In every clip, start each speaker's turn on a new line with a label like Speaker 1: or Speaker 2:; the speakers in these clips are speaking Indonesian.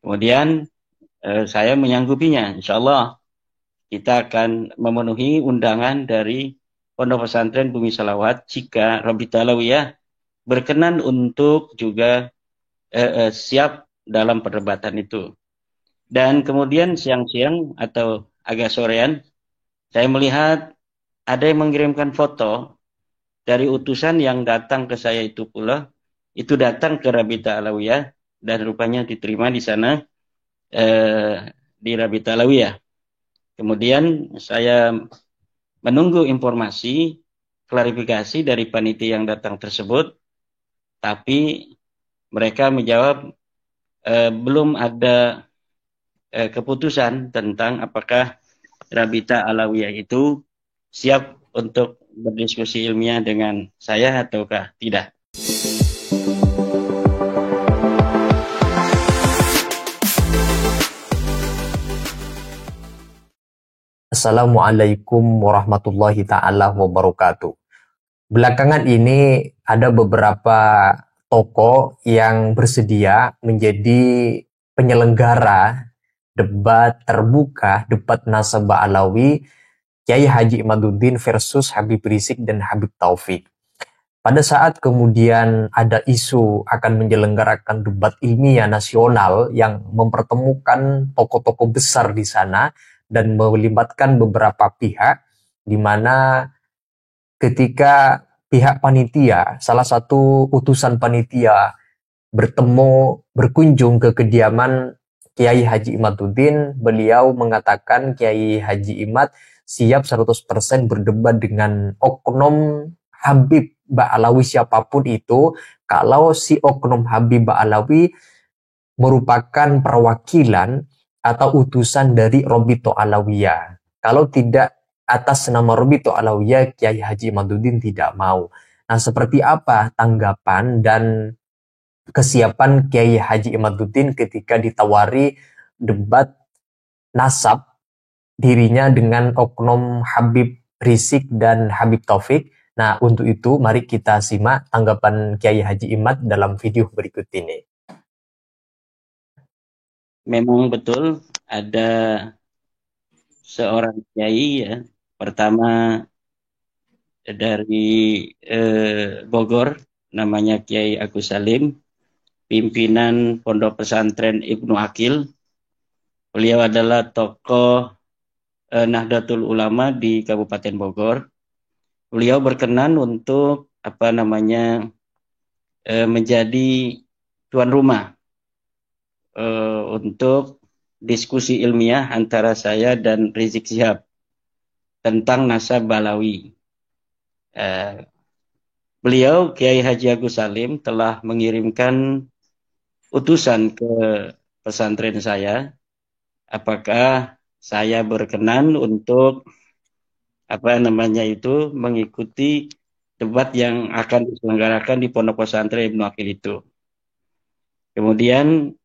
Speaker 1: Kemudian saya menyanggupinya. Insya Allah kita akan memenuhi undangan dari Pondok Pesantren Bumi Salawat jika Rabita Alawiyah berkenan untuk juga siap dalam perdebatan itu. Dan kemudian siang-siang atau agak sorean, saya melihat ada yang mengirimkan foto dari utusan yang datang ke saya itu pula, itu datang ke Rabita Alawiyah dan rupanya diterima di sana di Rabita Alawiyah. Kemudian saya menunggu informasi klarifikasi dari panitia yang datang tersebut, tapi mereka menjawab belum ada keputusan tentang apakah Rabita Alawiyah itu siap untuk berdiskusi ilmiah dengan saya ataukah tidak.
Speaker 2: Assalamualaikum warahmatullahi ta'ala wabarakatuh. Belakangan ini ada beberapa tokoh yang bersedia menjadi penyelenggara debat terbuka, debat nasabah alawi, Kiai Haji Imaduddin versus Habib Rizik dan Habib Taufik. Pada saat kemudian ada isu akan menyelenggarakan debat ilmiah nasional yang mempertemukan tokoh-tokoh besar di sana dan melibatkan beberapa pihak, di mana ketika pihak panitia, salah satu utusan panitia berkunjung ke kediaman Kiai Haji Imaduddin, beliau mengatakan Kiai Haji Imad siap 100% berdebat dengan oknum Habib Ba'alawi siapapun itu, kalau si oknum Habib Ba'alawi merupakan perwakilan atau utusan dari Robito Alawiyah. Kalau tidak atas nama Robito Alawiyah, Kiai Haji Imaduddin tidak mau. Nah, seperti apa tanggapan dan kesiapan Kiai Haji Imaduddin ketika ditawari debat nasab dirinya dengan oknum Habib Rizik dan Habib Taufik? Nah, untuk itu mari kita simak tanggapan Kiai Haji Imad dalam video berikut ini.
Speaker 1: Memang betul ada seorang kiai ya, pertama dari Bogor, namanya Kiai Agus Salim, pimpinan Pondok Pesantren Ibnu Akil. Beliau adalah tokoh Nahdlatul Ulama di Kabupaten Bogor. Beliau berkenan untuk menjadi tuan rumah untuk diskusi ilmiah antara saya dan Rizik Syihab tentang nasab Balawi. Beliau Kiai Haji Agus Salim telah mengirimkan utusan ke pesantren saya, apakah saya berkenan untuk mengikuti debat yang akan diselenggarakan di Pondok Pesantren Ibnu Akil itu. Kemudian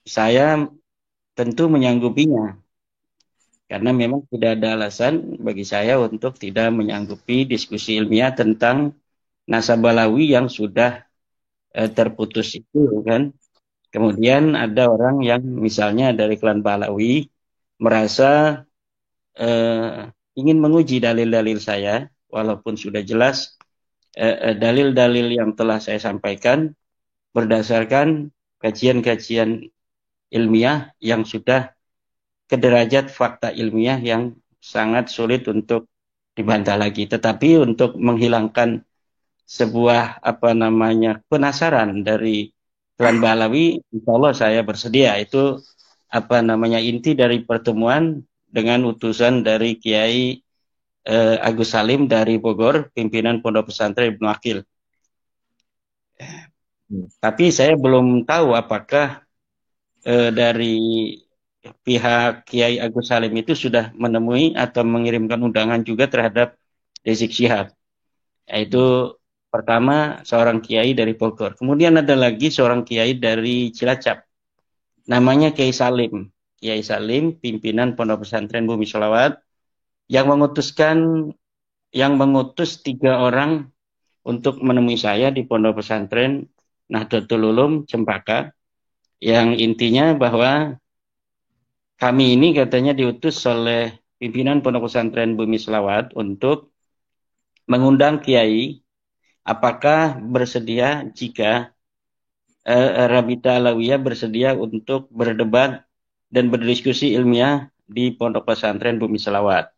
Speaker 1: saya tentu menyanggupinya karena memang tidak ada alasan bagi saya untuk tidak menyanggupi diskusi ilmiah tentang nasab Balawi yang sudah terputus itu kan. Kemudian ada orang yang misalnya dari klan Balawi merasa ingin menguji dalil-dalil saya, walaupun sudah jelas dalil-dalil yang telah saya sampaikan berdasarkan kajian-kajian ilmiah yang sudah ke derajat fakta ilmiah yang sangat sulit untuk dibantah lagi. Tetapi untuk menghilangkan sebuah penasaran dari klan Balawi, insya Allah saya bersedia. Itu inti dari pertemuan dengan utusan dari Kiai Agus Salim dari Bogor, pimpinan Pondok Pesantren Ibnu Akil. Tapi saya belum tahu apakah dari pihak Kiai Agus Salim itu sudah menemui atau mengirimkan undangan juga terhadap Rizik Syihab. Yaitu pertama seorang kiai dari Bogor. Kemudian ada lagi seorang kiai dari Cilacap. Namanya Kiai Salim. Kiai Salim, pimpinan Pondok Pesantren Bumi Salawat, yang mengutus 3 orang untuk menemui saya di Pondok Pesantren Nahdlatul Ulum Cempaka, yang intinya bahwa kami ini katanya diutus oleh pimpinan Pondok Pesantren Bumi Selawat untuk mengundang kiai apakah bersedia jika Rabita Alawiyah bersedia untuk berdebat dan berdiskusi ilmiah di Pondok Pesantren Bumi Selawat.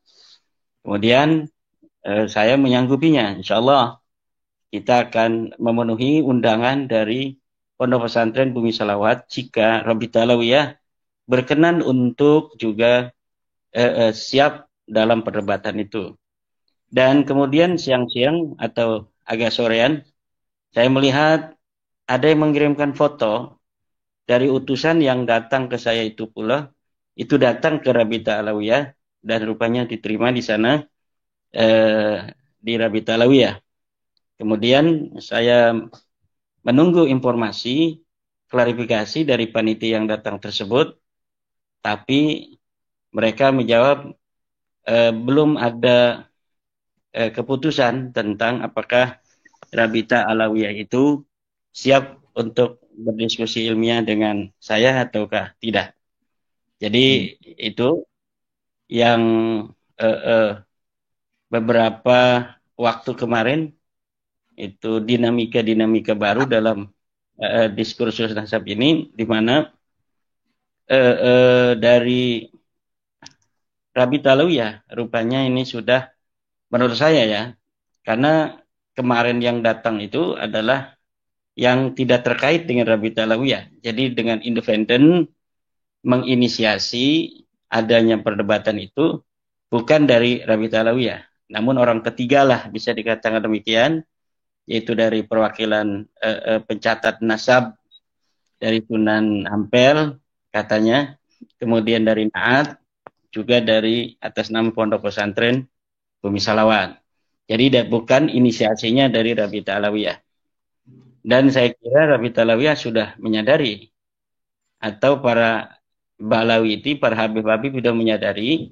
Speaker 1: Kemudian saya menyanggupinya, insya Allah kita akan memenuhi undangan dari Pondok Pesantren Bumi Selawat jika Rabita Alawiyah berkenan untuk juga siap dalam perdebatan itu. Dan kemudian siang-siang atau agak sorean, saya melihat ada yang mengirimkan foto dari utusan yang datang ke saya itu pula, itu datang ke Rabita Alawiyah dan rupanya diterima di sana di Rabita Alawiyah. Kemudian saya menunggu informasi klarifikasi dari panitia yang datang tersebut, tapi mereka menjawab belum ada keputusan tentang apakah Rabita Alawiyah itu siap untuk berdiskusi ilmiah dengan saya ataukah tidak. Jadi itu yang beberapa waktu kemarin itu dinamika baru dalam diskursus nasab ini, di mana dari Rabita Alawiyah rupanya ini sudah, menurut saya ya, karena kemarin yang datang itu adalah yang tidak terkait dengan Rabita Alawiyah. Jadi dengan independen menginisiasi adanya perdebatan itu bukan dari Rabita Alawiyah, namun orang ketiga lah bisa dikatakan demikian, yaitu dari perwakilan pencatat nasab dari Sunan Ampel katanya, kemudian dari Naat, juga dari atas nama Pondok Pesantren Bumi Selawat. Jadi bukan inisiasinya dari Rabita Alawiyah. Dan saya kira Rabita Alawiyah sudah menyadari, atau para Balawiti, para Habib-Habib sudah menyadari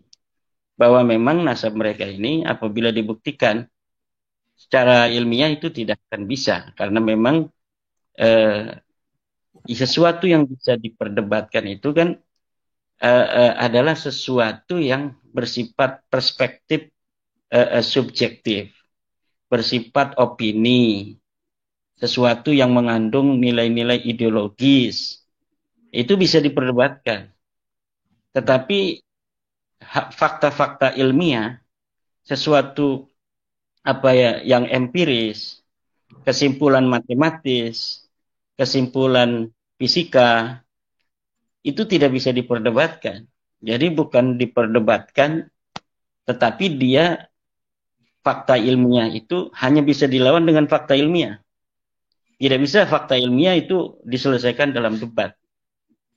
Speaker 1: bahwa memang nasab mereka ini apabila dibuktikan secara ilmiah itu tidak akan bisa, karena memang sesuatu yang bisa diperdebatkan itu kan adalah sesuatu yang bersifat perspektif subjektif, bersifat opini, sesuatu yang mengandung nilai-nilai ideologis, itu bisa diperdebatkan. Tetapi fakta-fakta ilmiah, sesuatu yang empiris, kesimpulan matematis, kesimpulan fisika, itu tidak bisa diperdebatkan. Jadi bukan diperdebatkan, tetapi dia fakta ilmiah itu hanya bisa dilawan dengan fakta ilmiah. Tidak bisa fakta ilmiah itu diselesaikan dalam debat.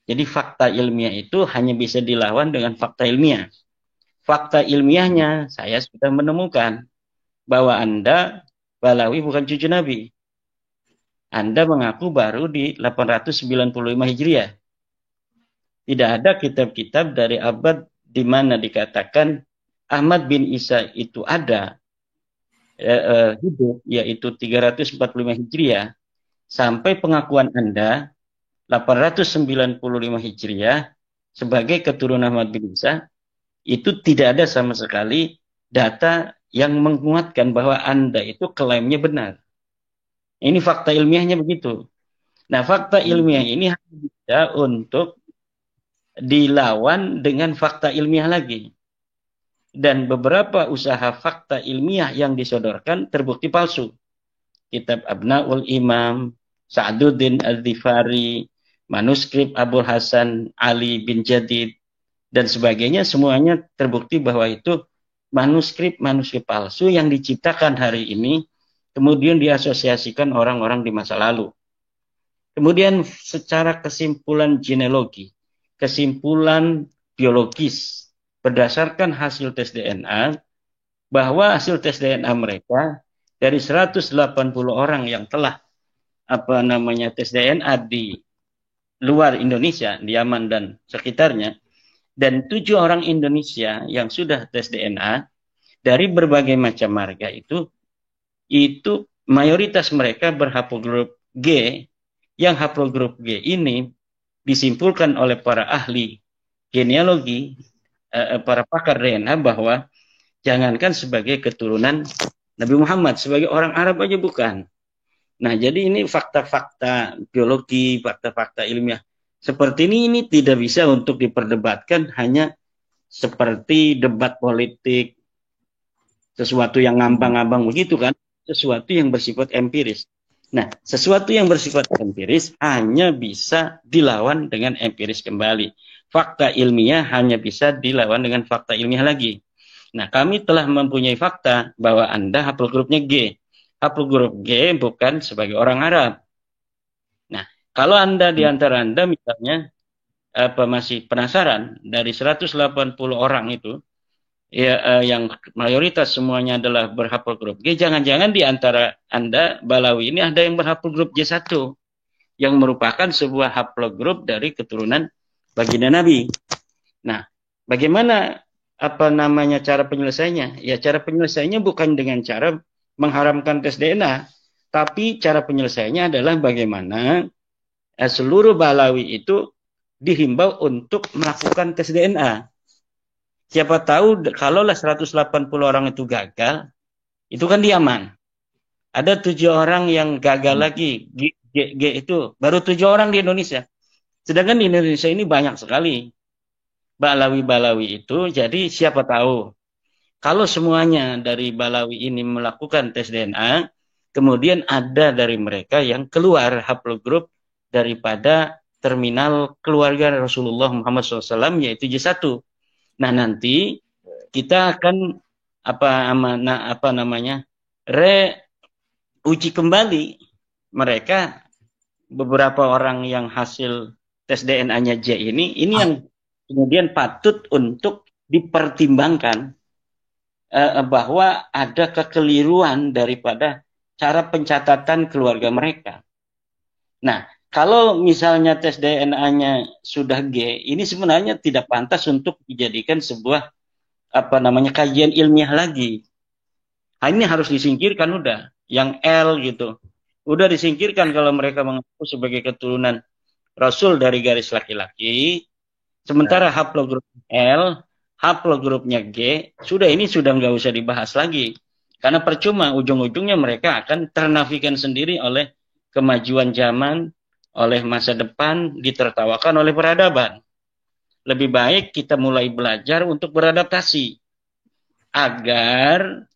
Speaker 1: Jadi fakta ilmiah itu hanya bisa dilawan dengan fakta ilmiah. Fakta ilmiahnya saya sudah menemukan bahwa Anda Balawi bukan cucu Nabi. Anda mengaku baru di 895 Hijriah. Tidak ada kitab-kitab dari abad di mana dikatakan Ahmad bin Isa itu ada hidup, yaitu 345 Hijriah, sampai pengakuan Anda 895 Hijriah sebagai keturunan Ahmad bin Isa, itu tidak ada sama sekali data yang menguatkan bahwa Anda itu klaimnya benar. Ini fakta ilmiahnya begitu. Nah, fakta ilmiah ini hanya bisa untuk dilawan dengan fakta ilmiah lagi. Dan beberapa usaha fakta ilmiah yang disodorkan terbukti palsu. Kitab Abnaul Imam, Sa'duddin Al-Dhifari, manuskrip Abul Hasan Ali bin Jadid, dan sebagainya, semuanya terbukti bahwa itu manuskrip palsu yang diciptakan hari ini, kemudian diasosiasikan orang-orang di masa lalu. Kemudian secara kesimpulan genealogi, kesimpulan biologis, berdasarkan hasil tes DNA, bahwa hasil tes DNA mereka dari 180 orang yang telah tes DNA di luar Indonesia, di Yaman dan sekitarnya, dan 7 orang Indonesia yang sudah tes DNA dari berbagai macam marga itu mayoritas mereka berhaplogrup G, yang haplogrup G ini disimpulkan oleh para ahli genealogi, para pakar DNA bahwa jangankan sebagai keturunan Nabi Muhammad, sebagai orang Arab aja bukan. Nah, jadi ini fakta-fakta biologi, fakta-fakta ilmiah seperti ini tidak bisa untuk diperdebatkan hanya seperti debat politik, sesuatu yang ngambang-ngambang begitu kan, sesuatu yang bersifat empiris. Nah, sesuatu yang bersifat empiris hanya bisa dilawan dengan empiris kembali. Fakta ilmiah hanya bisa dilawan dengan fakta ilmiah lagi. Nah, kami telah mempunyai fakta bahwa Anda haplogrupnya G. Haplogrup G bukan sebagai orang Arab. Nah, kalau Anda di antara Anda misalnya masih penasaran dari 180 orang itu, ya, yang mayoritas semuanya adalah berhaplogrup G, jangan-jangan di antara Anda Balawi ini ada yang berhaplogrup J1 yang merupakan sebuah haplogrup dari keturunan baginda Nabi. Nah, bagaimana cara penyelesaiannya? Ya, cara penyelesaiannya bukan dengan cara mengharamkan tes DNA, tapi cara penyelesaiannya adalah bagaimana seluruh Balawi itu dihimbau untuk melakukan tes DNA. Siapa tahu kalaulah 180 orang itu gagal, itu kan dia aman. Ada 7 orang yang gagal lagi, G itu baru 7 orang di Indonesia. Sedangkan di Indonesia ini banyak sekali Balawi-Balawi itu, jadi siapa tahu kalau semuanya dari Balawi ini melakukan tes DNA, kemudian ada dari mereka yang keluar haplogrup daripada terminal keluarga Rasulullah Muhammad SAW, yaitu J1. Nah, nanti kita akan uji kembali mereka, beberapa orang yang hasil tes DNA-nya J ini yang kemudian patut untuk dipertimbangkan bahwa ada kekeliruan daripada cara pencatatan keluarga mereka. Nah, kalau misalnya tes DNA-nya sudah G, ini sebenarnya tidak pantas untuk dijadikan sebuah kajian ilmiah lagi. Nah, ini harus disingkirkan udah, yang L gitu. Udah disingkirkan kalau mereka mengaku sebagai keturunan Rasul dari garis laki-laki. Sementara haplogrup L, haplogrupnya G, sudah nggak usah dibahas lagi. Karena percuma, ujung-ujungnya mereka akan ternafikan sendiri oleh kemajuan zaman, oleh masa depan, ditertawakan oleh peradaban. Lebih baik kita mulai belajar untuk beradaptasi. Agar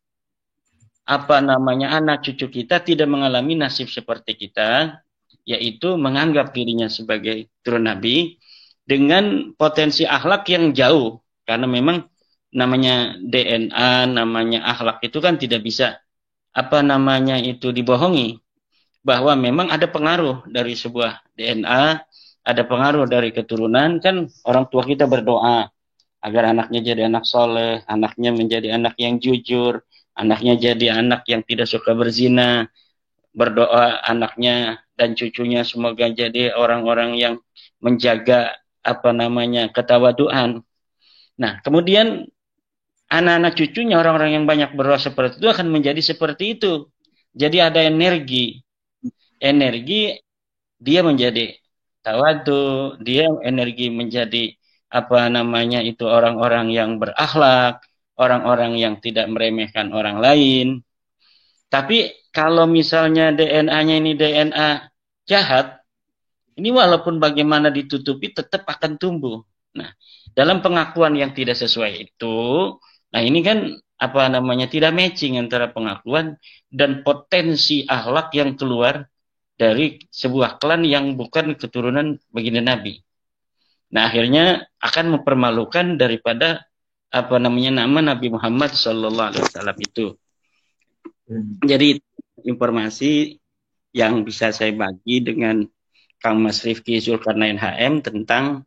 Speaker 1: anak cucu kita tidak mengalami nasib seperti kita, yaitu menganggap dirinya sebagai turun Nabi, dengan potensi akhlak yang jauh, karena memang namanya DNA, namanya akhlak itu kan tidak bisa dibohongi, bahwa memang ada pengaruh dari sebuah DNA, ada pengaruh dari keturunan. Kan orang tua kita berdoa agar anaknya jadi anak soleh, anaknya menjadi anak yang jujur, anaknya jadi anak yang tidak suka berzina, berdoa anaknya dan cucunya semoga jadi orang-orang yang menjaga ketawaduan. Nah, kemudian anak-anak cucunya, orang-orang yang banyak berdoa seperti itu akan menjadi seperti itu. Jadi ada energi dia menjadi tawadu, dia energi menjadi orang-orang yang berakhlak, orang-orang yang tidak meremehkan orang lain. Tapi kalau misalnya DNA-nya ini DNA jahat, ini walaupun bagaimana ditutupi tetap akan tumbuh. Nah, dalam pengakuan yang tidak sesuai itu, nah ini kan tidak matching antara pengakuan dan potensi akhlak yang keluar dari sebuah klan yang bukan keturunan baginda Nabi. Nah, akhirnya akan mempermalukan daripada nama Nabi Muhammad SAW itu. Jadi informasi yang bisa saya bagi dengan Kang Mas Rifki Zulkarnain HM tentang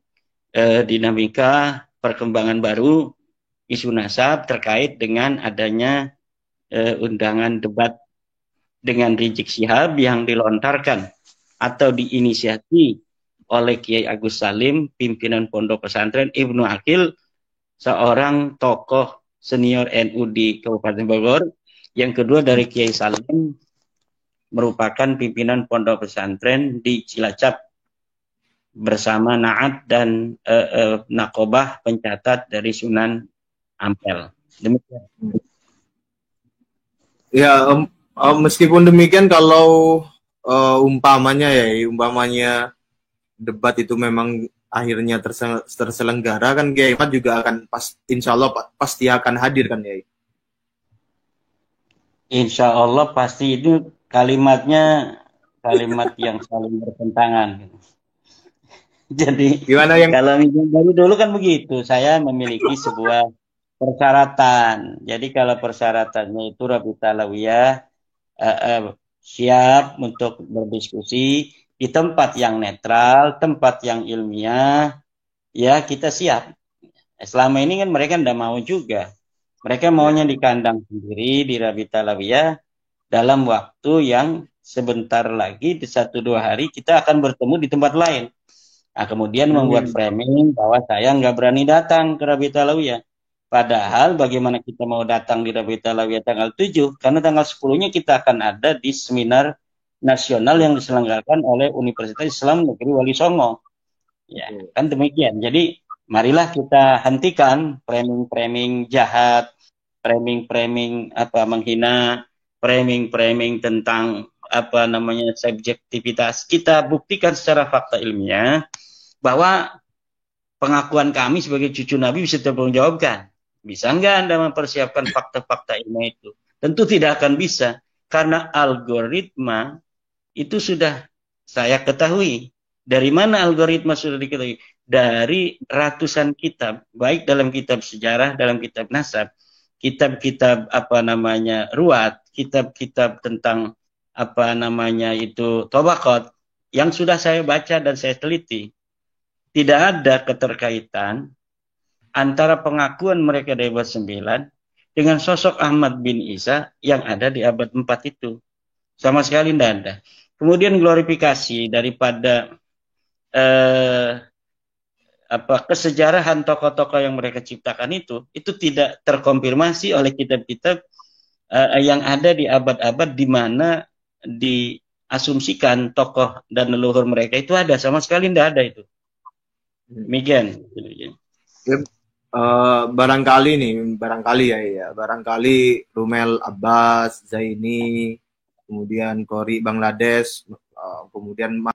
Speaker 1: dinamika perkembangan baru isu nasab terkait dengan adanya undangan debat dengan Rizik Syihab yang dilontarkan atau diinisiasi oleh Kiai Agus Salim, pimpinan Pondok Pesantren Ibnu Aqil, seorang tokoh senior NU di Kabupaten Bogor. Yang kedua dari Kiai Salim, merupakan pimpinan Pondok Pesantren di Cilacap. bersama Na'at dan Nakobah pencatat dari Sunan Ampel. Demikian.
Speaker 3: Ya, meskipun demikian kalau umpamanya debat itu memang akhirnya terselenggara kan Kiai Mat juga akan insya Allah pasti akan hadir kan Kiai.
Speaker 1: Insya Allah pasti itu kalimatnya kalimat yang saling bertentangan. Jadi
Speaker 3: Gimana yang
Speaker 1: kalau dari dulu kan begitu, saya memiliki sebuah persyaratan. Jadi kalau persyaratannya itu Rabi Talawiyah siap untuk berdiskusi di tempat yang netral, tempat yang ilmiah, ya kita siap. Selama ini kan mereka tidak mau juga. Mereka maunya di kandang sendiri, di Rabi Talawiyah, dalam waktu yang sebentar lagi, di 1-2 hari, kita akan bertemu di tempat lain. Nah, kemudian membuat framing bahwa saya nggak berani datang ke Rabi Talawiyah. Padahal bagaimana kita mau datang di Rabi Talawiyah tanggal 7, karena tanggal 10-nya kita akan ada di seminar nasional yang diselenggarakan oleh Universitas Islam Negeri Wali Songo. Ya, kan demikian. Jadi, marilah kita hentikan framing-framing jahat, framing-framing menghina, framing-framing tentang subjektivitas. Kita buktikan secara fakta ilmiah bahwa pengakuan kami sebagai cucu Nabi bisa dipertanggungjawabkan. Bisa nggak Anda mempersiapkan fakta-fakta ilmiah itu? Tentu tidak akan bisa, karena algoritma itu sudah saya ketahui. Dari mana algoritma sudah diketahui? Dari ratusan kitab, baik dalam kitab sejarah, dalam kitab nasab, kitab-kitab ruwat, kitab-kitab tentang tobakot, yang sudah saya baca dan saya teliti. Tidak ada keterkaitan antara pengakuan mereka dari abad 9 dengan sosok Ahmad bin Isa yang ada di abad 4 itu. Sama sekali tidak ada. Kemudian glorifikasi daripada kesejarahan tokoh-tokoh yang mereka ciptakan itu tidak terkonfirmasi oleh kitab-kitab yang ada di abad-abad di mana diasumsikan tokoh dan leluhur mereka itu ada. Sama sekali tidak ada itu. Demikian.
Speaker 3: Barangkali Rumel Abbas, Zaini, kemudian Kori Bangladesh, kemudian